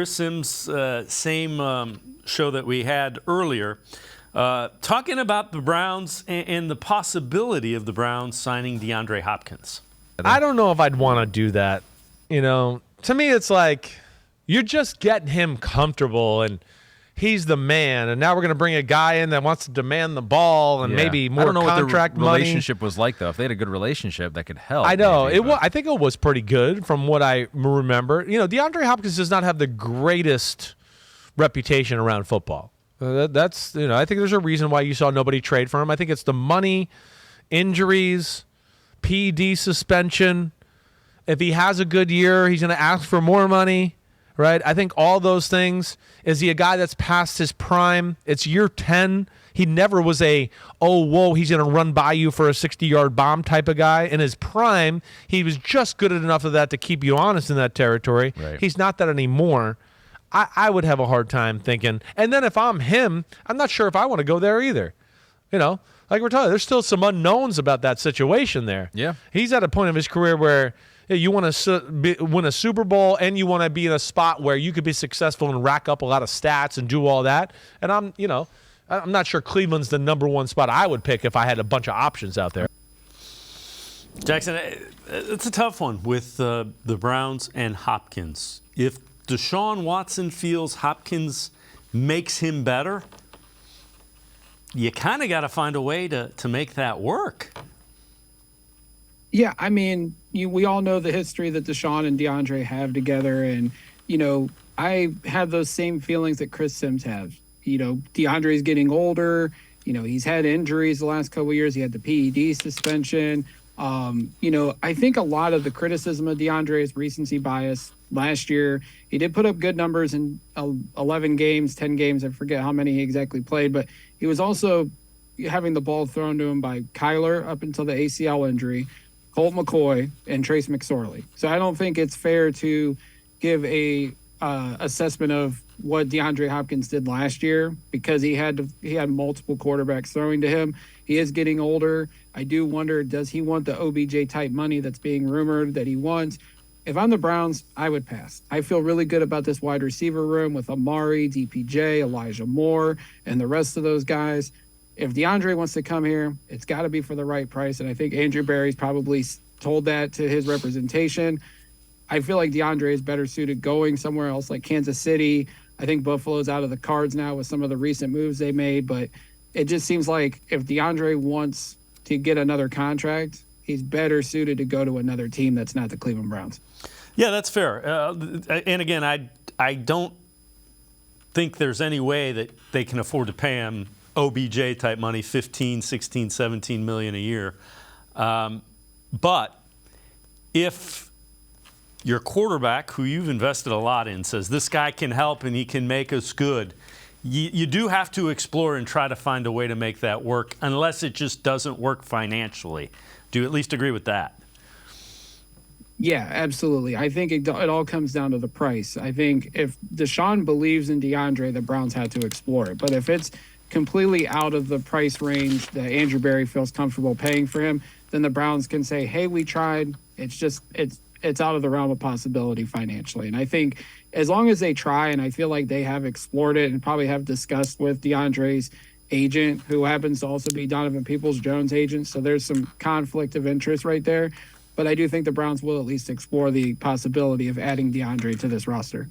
Chris Sims, same show that we had earlier, talking about the Browns and the possibility of the Browns signing DeAndre Hopkins. I don't know if I'd want to do that. You know, to me, it's like you're just getting him comfortable, and he's the man. And now we're going to bring a guy in that wants to demand the ball and maybe more contract money. I don't know what the relationship was like, though. If they had a good relationship, that could help. I know. Maybe, I think it was pretty good from what I remember. You know, DeAndre Hopkins does not have the greatest reputation around football. That's, you know, I think there's a reason why you saw nobody trade for him. I think it's the money, injuries, PED suspension. If he has a good year, he's going to ask for more money. Right? I think all those things. Is he a guy that's past his prime? It's year 10. He never was he's going to run by you for a 60-yard bomb type of guy. In his prime, he was just good enough of that to keep you honest in that territory. Right. He's not that anymore. I would have a hard time thinking. And then if I'm him, I'm not sure if I want to go there either. You know, like we're talking, there's still some unknowns about that situation there. Yeah. He's at a point of his career where you want to win a Super Bowl, and you want to be in a spot where you could be successful and rack up a lot of stats and do all that. And I'm not sure Cleveland's the number one spot I would pick if I had a bunch of options out there. Jackson, it's a tough one with the Browns and Hopkins. If Deshaun Watson feels Hopkins makes him better, you kind of got to find a way to make that work. Yeah, I mean, we all know the history that Deshaun and DeAndre have together. And, you know, I have those same feelings that Chris Sims has. You know, DeAndre's getting older. You know, he's had injuries the last couple of years. He had the PED suspension. You know, I think a lot of the criticism of DeAndre is recency bias. Last year, he did put up good numbers in 11 games, 10 games. I forget how many he exactly played. But he was also having the ball thrown to him by Kyler up until the ACL injury, Colt McCoy, and Trace McSorley. So I don't think it's fair to give a assessment of what DeAndre Hopkins did last year because he had multiple quarterbacks throwing to him. He is getting older. I do wonder, does he want the OBJ type money that's being rumored that he wants? If I'm the Browns, I would pass. I feel really good about this wide receiver room with Amari, DPJ, Elijah Moore, and the rest of those guys. If DeAndre wants to come here, it's got to be for the right price. And I think Andrew Berry's probably told that to his representation. I feel like DeAndre is better suited going somewhere else like Kansas City. I think Buffalo's out of the cards now with some of the recent moves they made. But it just seems like if DeAndre wants to get another contract, he's better suited to go to another team that's not the Cleveland Browns. Yeah, that's fair. And again, I don't think there's any way that they can afford to pay him OBJ type money, 15, 16, 17 million a year. But if your quarterback, who you've invested a lot in, says this guy can help and he can make us good, you do have to explore and try to find a way to make that work, unless it just doesn't work financially. Do you at least agree with that? Yeah, absolutely. I think it all comes down to the price. I think if Deshaun believes in DeAndre, the Browns had to explore it. But if it's completely out of the price range that Andrew Berry feels comfortable paying for him, then the Browns can say, hey, we tried. It's out of the realm of possibility financially. And I think as long as they try, and I feel like they have explored it and probably have discussed with DeAndre's agent, who happens to also be Donovan Peoples-Jones' agent. So there's some conflict of interest right there. But I do think the Browns will at least explore the possibility of adding DeAndre to this roster.